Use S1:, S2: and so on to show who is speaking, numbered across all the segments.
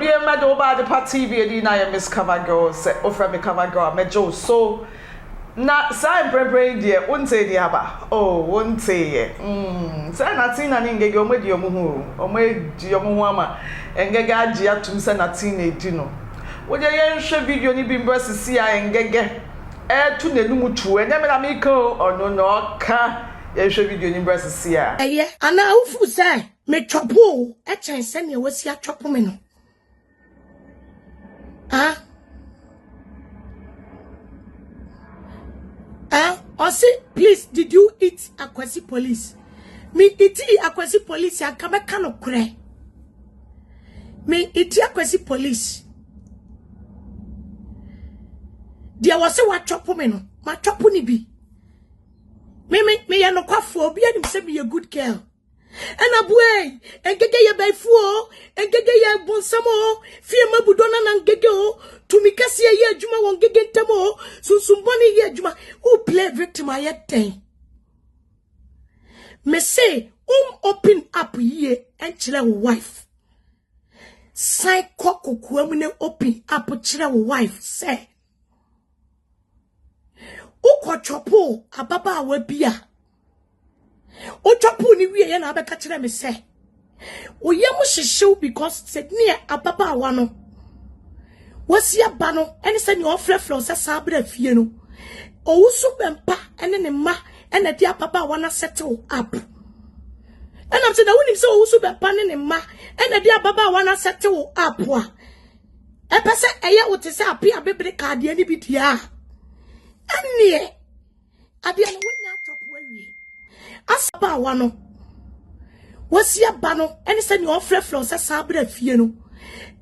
S1: be a medal by the party be na Miss Cover Girl say offer me Cover Girl me Joe so na say brain dear won't say the aba oh won't say say Natina ninge go me di omu o me di omu ama engege agi atum say Natina edi no wo je ye hwe video ni bi mbasisi a engege tu nenum tu enye me na me ko ono no ka ye hwe video ni mbasisi a
S2: eye ana ufu say me chopo e chen se ne wasi a chopo me no Osi, please, did you eat Akwesi police? Me iti Akwesi police ya kame kano kure. Me iti Akwesi police. Dia wase wa chopo me no. Ma chopo ni bi. Me ya no kwa fo. Obi ya ni mse be a good girl. Ena buwe. Engege ye baifuo. Engege ye bonsamo. Fie mabudona na ngege o. Tumikasi ye adwuma won gege ntamo sunsumboni ye adwuma who play victim ayeten me say open up ye and chile wife sai kokoko mu ne open up chile wife say ukochopo ababa awa bia o chopo ni wie ye na abeka chile me say oyemu hihyew because said near ababa awa no wasi abano ene se ni ofreflo se sabra fie no owusu bempa ene ne ma ene dia papa wana settle up ena se na woni se owusu bempa ne ma ene dia papa wana settle up a epese eye wote se apia bebre card ani bidia ene adia no wonya topo awie asaba wano wasi abano ene se ni ofreflo se sabra fie no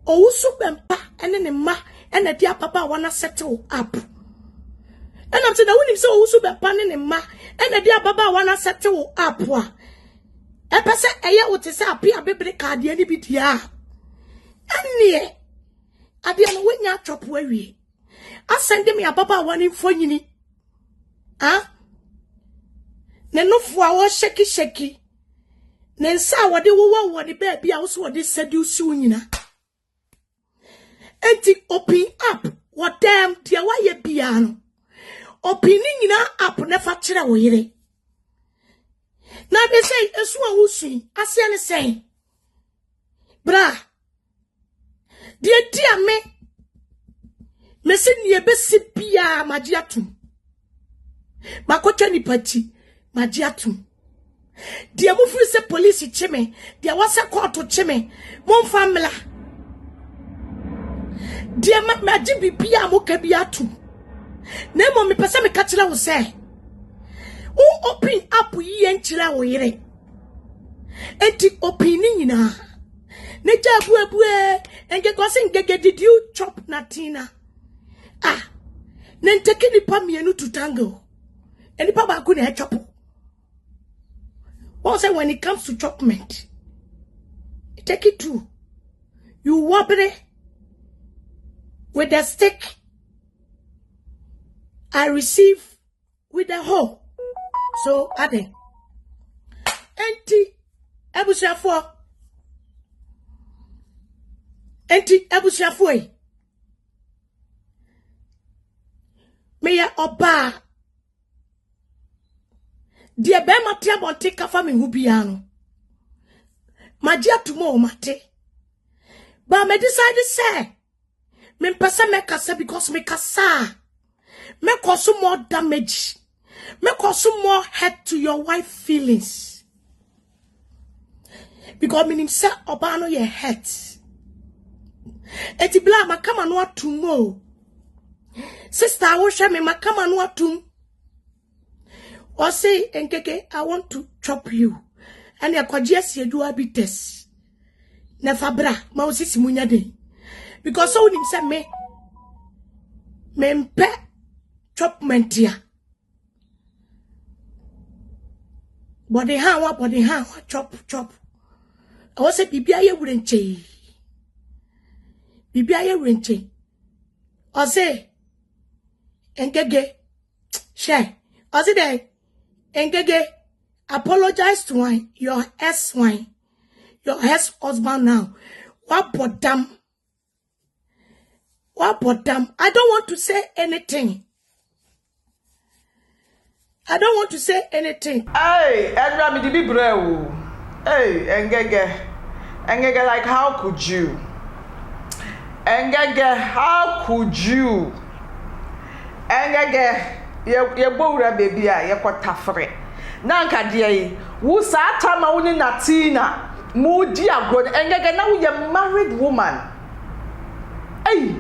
S2: owusu bempa ene ne ma ene dia papa wana settle up ena mse na woni se owusu bempa ne ma ene dia papa wana settle up a epese eye wote se apia bebre card ani bidia ene adia no wonya chopo awie asende me papa wana mfonyini ne nofo a wo sheki ne nsa wode wo ne ba bia wo so wode seduce unyina enti open up what damn dia wa ye bia no open nyina up na fa kire wo yire na be say esu a wusu ase ne say bra dia dia me se ni ebesi bia magiatum makotwa ni pati magiatum dia mu firi se police chime dia wasa court chime mon famila dia ma jibi bia mo ka bia tu na mo me pese me ka kire wo se o open up yi enchira wo yire enti open nyina ne jabu abue enke kwase ngege did you chop Natina ne nteke ni pa mienu to tango eni pa ba ku na chop also when it comes to chopment take it too you wobble with the stick I receive with the hoe. So ade enti ebusiafo e meya oba die be mate abonte kafa me hu bia no maji atumo o mate ba me decide say me pesa me kasa because me kasa me cause more damage me cause more hurt to your wife feelings because meaning say oba no ye hurt eti bla makama no atumo sister wo hwe me makama no atum or say enkeke I want to chop you and yakwaji asiedu abites na fabra ma osisi munya den because so nim say me mpe chopment ya body ha chop I was say bibia ye wurenche or say enkeke share or say dey Engege, apologize to your ex-husband now. What bottom What about them? I don't want to say anything. I don't want to say anything.
S1: Hey, Edra mi di bi breu. Hey, Engege, like how could you? Engege, how could you? Engege, ye bowra baby a ye kwatafre. Na nka de yi, wo sa atama wo ni Natina, mo di agro. Engege na wo ye married woman. Hey,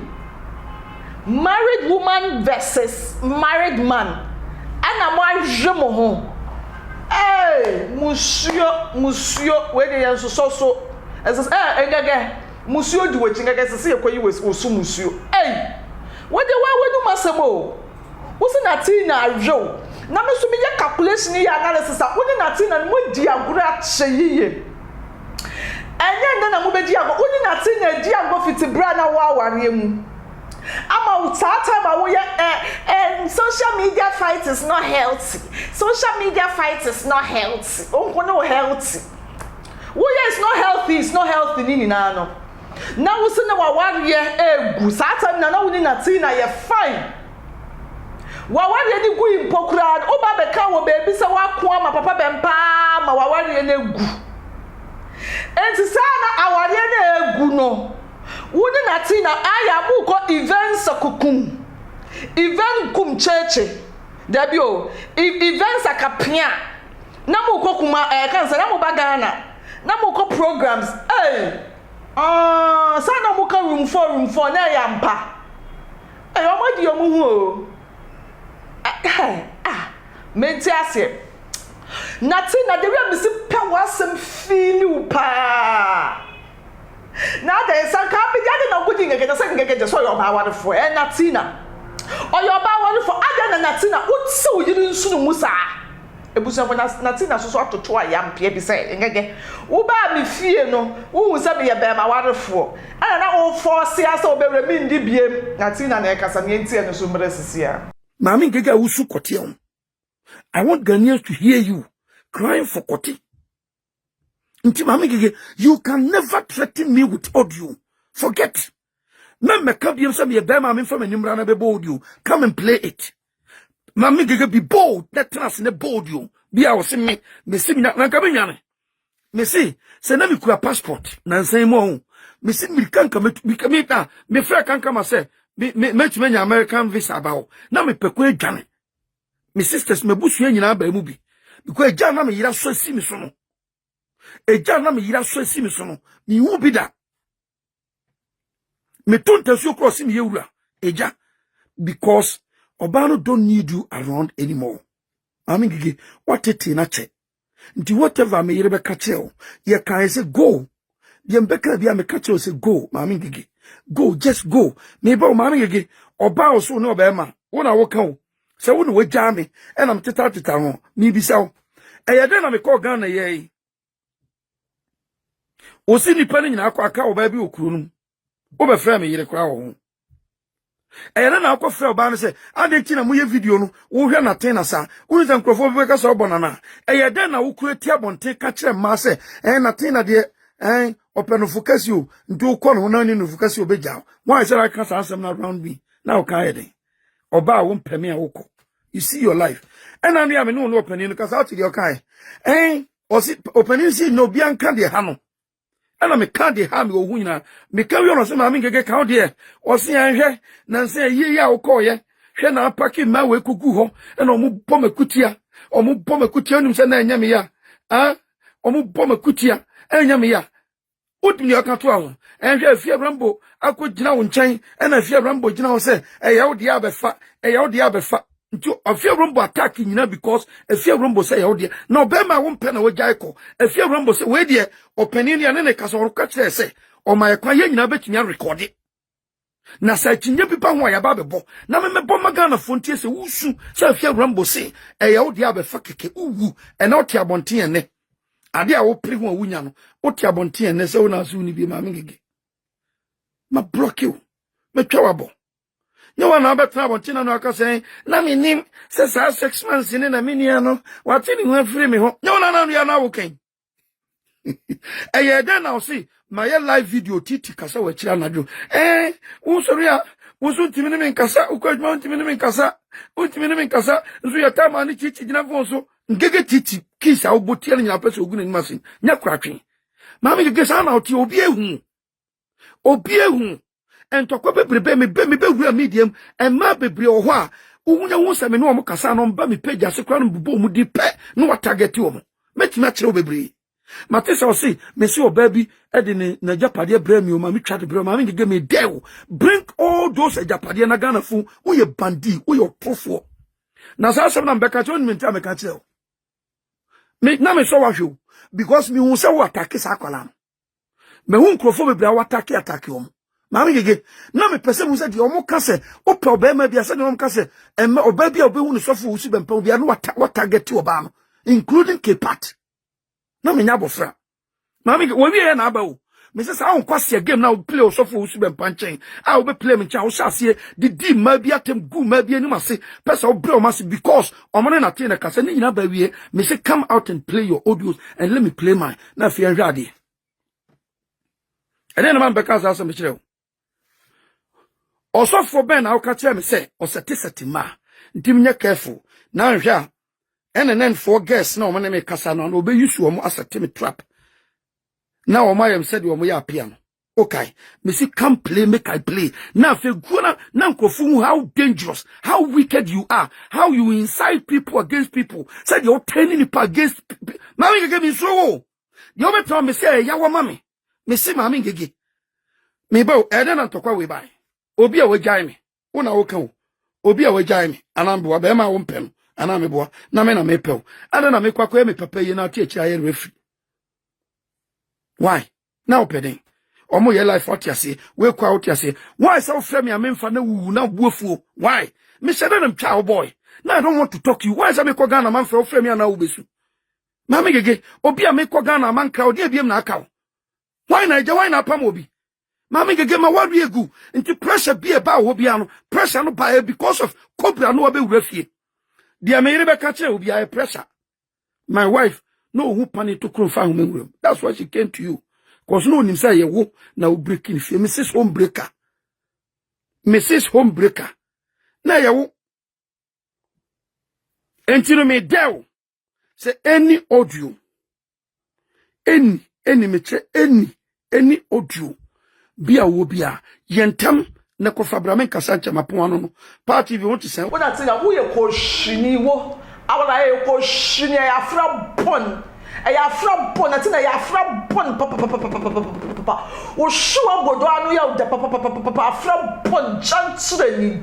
S1: married woman versus married man. Ana mo ahwe mo ho. Eh, musio we dey so engege musio di we chingege sese ekoyi we osu musio. Eh, we dey we do masemo. Wo se Natina ahwe. Na me so me ye calculation ya analysis a wo ni Natina mo di agoro a cheyiye. Enye na mo be di agoro, wo ni Natina di agoro fiti bra na wa aware mu. Ama time social media fight is not healthy. Social media fight is not healthy. No healthy. Is not healthy, it's not healthy nini na no. Na wo se na wa ware egu time na wo ni Natina ye fine. Wa ware ni gu impokura o ba be ka wo baby se wa ko ama papa bempa ma wa ware na egu. Enti sa na aware na egu no. Wuni Natina aya bu ko events akukum. Event kum cheche. Debio events akapia. Na mu ko kuma kan say na mu bagana. Na mu ko programs. Sa na mu ka room 4 na ya mpa. Omodi omu hu o. Menti ase. Natina de we misi pe wasem feel pa. Now there is some copy na good ngeke say ngeke so your ba ware for Natina or your ba ware for ada na Natina utse oyiri nsu no musa ebusa for Natina so atoto ayam pie bi say ngeke wo ba me fie no wo hu say me ye ba ma ware for ana na wo force asa obewre mi ndi biem Natina na ekasa ne ntie no so mre sisia
S3: Maame Ng3g3 wusu kote on. I want Ghanaians to hear you crying for kote. Maame Ng3g3, you can never threaten me with audio. Forget. Me come here some ye be maame from enimra na be bold you. Come and play it. Maame Ng3g3 be bold. That trans ne bold you. Be I was me see me na ka be nyane. Me see se na me kura passport na nsan mo. Me see me kan ka me ta me fra kan ka ma say me nya American visa ba o. Na me pekun adwane. Me sisters me busu nyina ba mu bi. Because adwane na me yira so si me so no. Eja na me yira so asi me so no me hu bi da me tonta so cross me yewura eja because obano don't need you around anymore. Maame Ng3g3 what it na che nti whatever me yire be ka che o ye kan say go ye mbeka bia me ka che o say go. Maame Ng3g3 go, just go. Me ba Maame Ng3g3 oba o so no be ma wo na wo kan o say wo no we ja me e na me teta ho me bi saw eyede na me call Ghana ye osi nipa ni nyina akwa aka oba bi okuru num oba fra me yire kwa wo eyere na akwa fra oba no se adenti na moye video no wo hwe na ten na sa wo nza nkrofo bi ka so bonana eyede na wo kura ti abonte ka kire ma se na ten na de openofo kasio nti wo kɔ no na ni nofo kasio beja why say I can't answer na around me now ka yede oba wo mpeme a wo kɔ you see your life na me am no openi no ka sa ati de okai osi openi si no bia nka de ha no ana me ka de ha me ohu nyina me ka wi ono se Maame Ng3g3 ka de o se anhwe na nse ye wo ko ye hwe na apaki ma we kugu ho na omu bɔ makutia nim se na anya me ya omu bɔ makutia anya me ya odimi aka to aho anhwe afia rambo akogina wo nkyɛn na afia rambo gina wo se ɛyɛ wo de abefa nti afia rambo attack nyina because afia rambo say ya ode na obema wo mpe na wo jai ko afia rambo say we de opinion ya ne ka so ro ka kire say o ma ekwa ye nyina betumi record na sa tinye pipa ho ya ba bebo na me mebo magana fontie say wusu say afia rambo say ya ode abefa keke uwu na oti abonten ne ade a wo pri ho awunya no oti abonten ne say wo na so ni bi Maame Ng3g3 ma block you me twawabo no na betra abontina no aka say na me nim say 6 months ni na me nia no wate ni ho afiri me ho no na ya na wo kan eye den na o see my live video titi kasa wa kira na jo wo sori a Wosu ntimi ne me nkasa, ukwadma ntimi ne me nkasa, untimi ne me nkasa, nso ya tama ne chichi gina fon so, ngege titi kisa obotia ne nyina pese ogu ne masin, nya kwatwe. Maame ngege sa na oti obi ehu. Obi ehu. Entokwa bebrebe me wura medium, emma bebre oho a, uhunya wo se me no mo kasa no mba me page ase kwa no bubo mu di pe, no target wo mo. Metimi a kire bebre. Matesa osi mesi obabi edi na japade bremi o ma mi twade bremi ma mi ngege me dew bring all those japade na Ghana fu wo ye bandi wo ye profo na sa asem na mbeka che onimi ntia meka kire me na me so wahwe because me hu se wo attack sa akwala me hu nkrofo bebra wo attack o ma mi ngege na me pese mu se di o mo ka se o pe obema bia se ni o mo ka se em obabi obe hu ni sofo usi bempa bia no what target oba no including K-part. Na me nya bofra maami wo wie na aba o me se sa won kwase game na wo play o sofo usu be mpanchen a wo be play me cha wo hyase di ma bi atem gu ma bi anim ase pesa wo bre o mas because omone na tie na kase ni nyina ba wie me se come out and play your audios and let me play mine na fi enhwe ade ene na man be ka sa me kire o sofo ben na wo ka kire me se o seti ma ntim nya careful na nhwe a enen for guests na omane me kasa no obe use wo asete me trap na o mayem said wo ya piano okay me see come play make I play na fe guna na nkofu how dangerous how wicked you are how you incite people against people said you're turning people against mami ngege me so you be tell me say ya wo mami me see mami ngege me ba eden na tokwa we bai obi a we jai me una wo kan obi a we jai me anambo ba ma wo mpem ana me boa na me na me pew ana na me kwakwa me papa yi na ti akira ye refi why now pedin omo ye life what you say we kwa what you say why so frame me amemfa na wu na buafuo why me said them child boy now I don't want to talk to you why is me kwa Ghana man frame me na ubesu ma me gege obi a me kwa Ghana man crowd e biem na aka why na je why na pam obi ma me gege ma wadu egu nti pressure be e ba obi ano pressure no ba because of cobra no obe wurafie. Dear me Rebecca will be a pressure. My wife, no who panic to crow found me. That's why she came to you. Cause no him say ye wo now breaking fear. Mrs. Homebreaker. Mrs. Homebreaker. Na ye wo. Entino me dew. Say any audio. Any meche any audio. Bia wo bia. Yentem. Na ko fabramen kasanche mapon no party bi won ti sen
S1: wona ti na wo ye ko hwini wo awala ye ko hwini ya fra bon na ti na ya fra bon papa wo shuwa godo anu ya de papa fra bon chantreni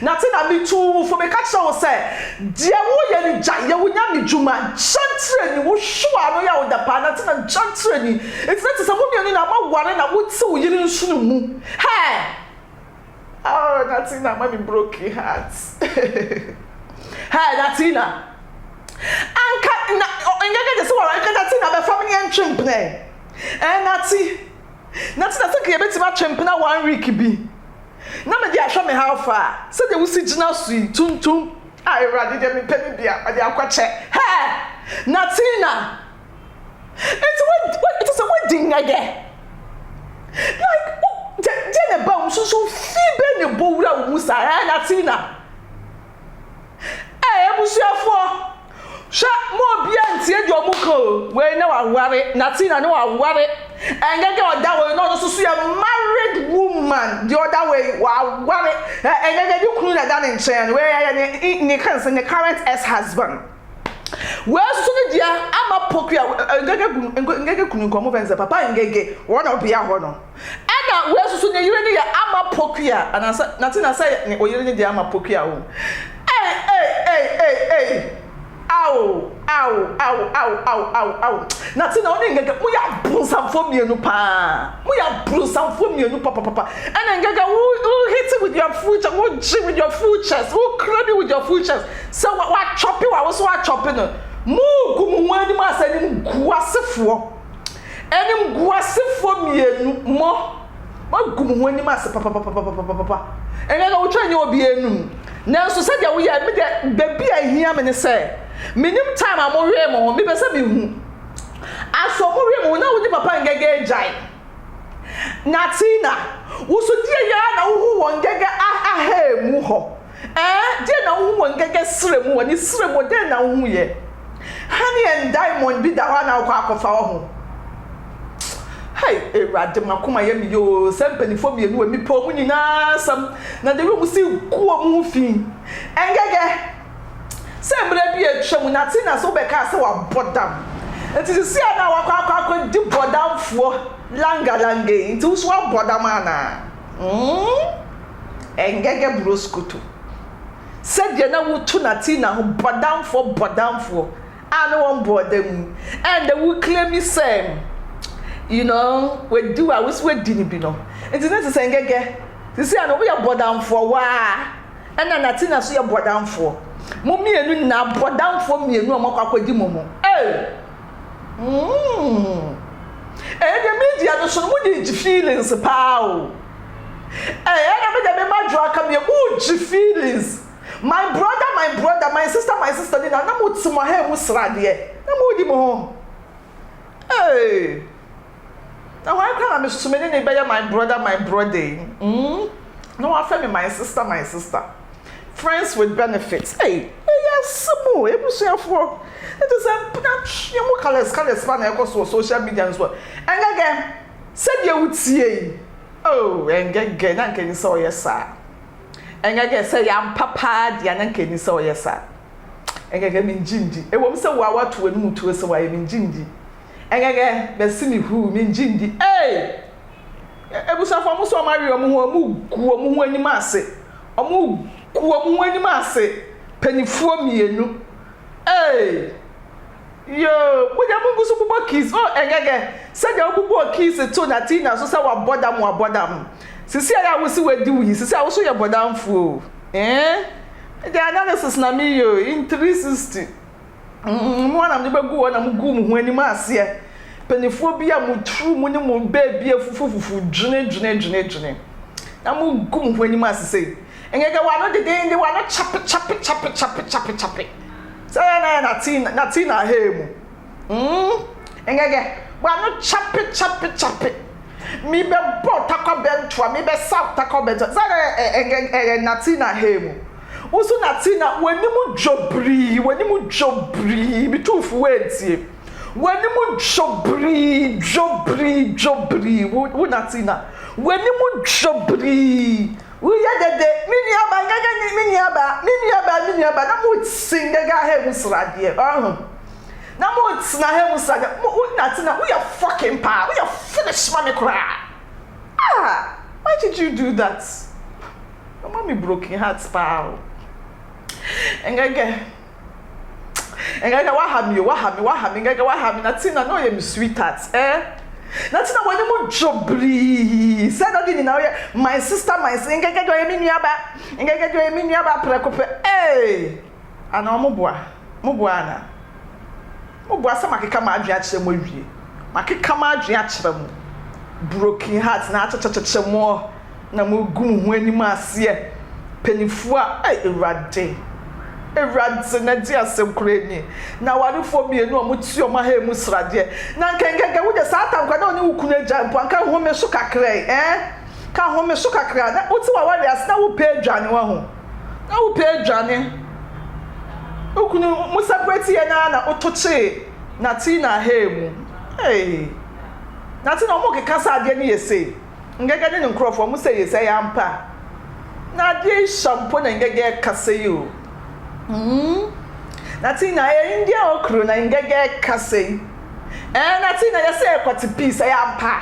S1: na ti na mi tu fo me ka che wo se de wo ye ni ja ye wo nya mi juma chantreni wo shuwa anu ya de pa na ti na chantreni it's not some woman na ma ware na wo ti wo yiri nsunu mu hey oh Natina mommy broke your heart hey Natina anka na ngeke de so wa anka Natina be family en chimpne Natina say ke beti ma chimpna 1 week bi na me dia hwe me how far say de wusi gina sui tuntum ai rade de me pemi bia ade akwache hey Natina it's a wedding again like Jene ba so fibe ne bowura wo musa Natina ebusuafo sha mo bia ntie de omuko we na wa ware Natina na wa ware engege oda we no so ya married woman the other way wa ware engege di kunu na da ne nchen we ne current ex-husband we so ne dia ama pokua engege kunu nkomo benze papa engege wona obia ho no ana we so ne yire ne ya ama pokua anasa Natina say ne oyire ne dia ama pokua wo Ow. Natina only ngege mo ya brusamfo mienu pa. Mo ya brusamfo mienu papa. And ngege who hit with your future, who gym with your futures, who crabby with your futures. So what chopping was what chopping. Mo gumu wani ma sa ni guasefo. Eni guasefo mienu mo. Mo gumu wani ma sa papa. Ngege wo twa nya obi enum. Na so said ya we ya me de baby ahia me ne say minim time amorwe mo me be say me hu aso morwe mo na wo di papa ngege jai Natina, wusu die ya na wo won gege aha mu ho. Die na wo won gege sremu woni sremu de na wo ye. Honey and diamond bi da ho na kwa akofa wo ho. Hey, Erade makoma ye mi yo, sempanifo bi enu mi po mu nyina sam na de we si kuo mu fi. Engege sembre bi etwa mu Natina so be ka se wa bodam. Enti si ana wa kwa di bodamfo langa nti wo so wa bodam ana. Engege broskutu. Said ye na wo tu Natina ho bodamfo ana won bodam. And they will claim me same. You know, we do I was we didn't be no. It's not to say ngege. You see, I know we are bodam for wa. And na Natina so you bodam for. Mo mienu na bodam for mienu amakwakodi momo. Eh. The media no so mo di feelings pa o. Na me madro aka me mo feelings. My brother, my sister, ni na mo tsimo ha mu srade. Na mo di mo. Hey. Now why can't I so many neighbor my brother? No, I feel my sister. Friends with benefits. Hey, yes, more. It was for it is a you colors fan across social media as well. And again, said you would see. Oh, and get and can you saw yes, sir. And again, say I'm papa, and can you saw yes, sir. And again, in Jinji. It was so what to move to us away in Jinji. Engege be simi hu mi njindi ebusa fa mo so mari omu gu omu anim ase omu gu omu anim ase panifuo mienu yo wo ja mungu so bubo kiss engege se ja bubo kiss to Natina so se wa bodam sisi ya wo si wadi wi sisi ya wo so ye bodam fu the analysis na me yo in 360 mo na me begu wo na mo gu mu hu anim ase penifo bia mo tru mu ni mo baby afufufu dwene na mo gu mu hu anim ase sei engege wa no de wa no chape say na Natina hemu engege wa no chape mi be bo takobento mi be south takobento say engege Natina hemu usu Natina wani mu jobri bitufu wentie wani mu jobri wo Natina wani mu jobri wo ya dede miniaba ngege miniaba na mu singega he musrade na mu tsina he musrade wo Natina we are fucking pa we are finish mama cry why did you do that? Mama broken hearts pa engege wa ha mi Natina no ye sweetheart Natina wani mu jobri say no di na my sister engege do ye mi nuaba prekope ana mo boa sa makeka ma adua kire mo wie makeka ma adua kire mo broken heart na achecheche mo na mo gum hu anim ase penifo Erade na di asem kureni na warifo mienu omuti o ma ha emu srade na nkengege wo de satan kwa na oni wukunu agya mpo anka ho me so kakrai ka ho me so kakra na uti wa wale as na wo pe adwane wa ho na wo pe adwane ukunu mu separate ye na otoche Natina ha emu Natina mo ke kasa ade ne yese ngege ne nkrofo mo say yese ya mpa na de shampoo na ngege kasa yo Natina India okru na ngege kase Natina yese ekwati peace ya mpa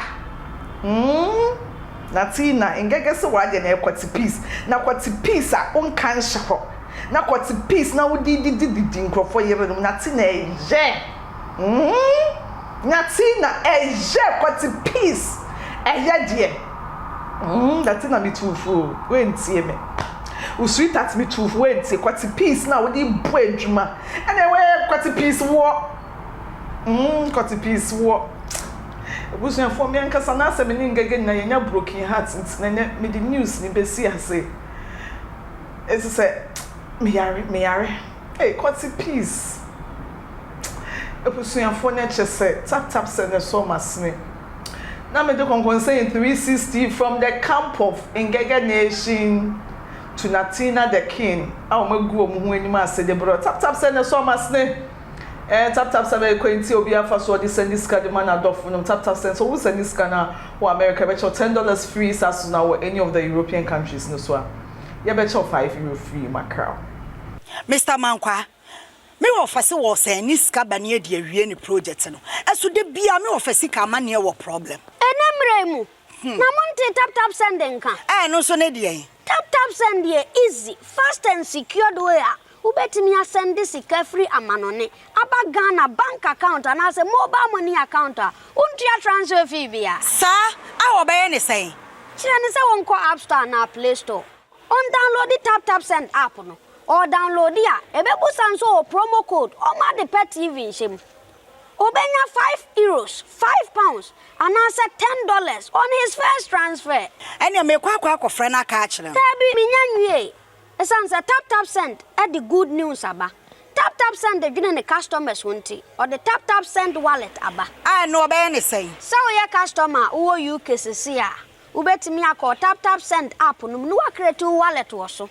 S1: Natina ngege se wade na ekwati peace na kwati peace a onkan hye na kwati peace na wodi nkrofo yere no Natina Natina kwati peace de Natina mitufu wentie me sweet at me too wentie kwati peace na wodi bo adwuma we kwati peace wo kwati peace wo ebusu enfo me nkasa na asem ni ngege na yenya broken heart ntina me the news ni besi ase ese se me yare kwati peace ebusu enfo na chese tap se ne so masne na me do concern 360 from the camp of Ngege Nation to Natina the King. Awo magu omu anim ase de bro. Tap send the so masne. Tap send e kwenti obi afa so de send this card man adofo no tap send so who send this kana wo America be $10 free as na wo any of the European countries no so. You bet you €5 free mackerel.
S4: Mr. Mankwa, me office was saying this cabane de awie ni project no. Eso de bia me office ka mane wo problem.
S5: Enemremu. Na monte tap sending kan.
S4: No so ne de.
S5: Tap send here easy, fast and secured way. Ubetimi send this free amanone. Aba Ghana bank account and as a mobile money account. Untia transfer fee bia.
S4: Sir, I obey any say.
S5: Chine se won ko App Store na Play Store. On download the tap send app no. Or download ya. Ebebu sanso promo code. O ma de pet TV shim. Obenya €5, £5, and answer $10 on his first transfer.
S4: And you make kwa friend na catch them.
S5: Tabi minyanwe. Esansa tap send at the good news aba. Tap send the giving the customers wanti or the tap send wallet aba.
S4: I know obey any say.
S5: So your customer who you kesisia. Ubetimi akọ tap send app no no create wallet woso.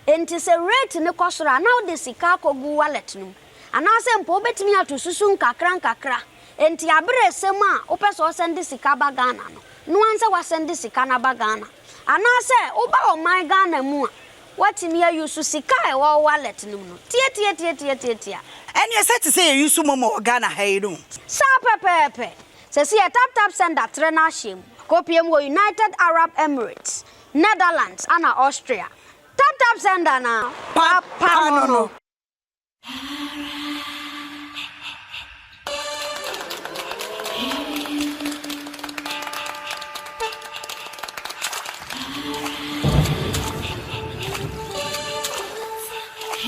S5: Enti se rate ne kosora now the sika kogu wallet no. Anase mpo betimi atu susu nkakra. Enti abre sem a opeso send sika ba Ghana no. No anse wa send sika na ba Ghana. Anase oba o my Ghana mu a watimi use sika e wo wallet no no. Tie.
S4: And you said to say you use momo Ghana hey no.
S5: Sa pepe. Se si tap send that trainer shim. Kopium wo United Arab Emirates, Netherlands, and Austria. Tap sender na. Papa no.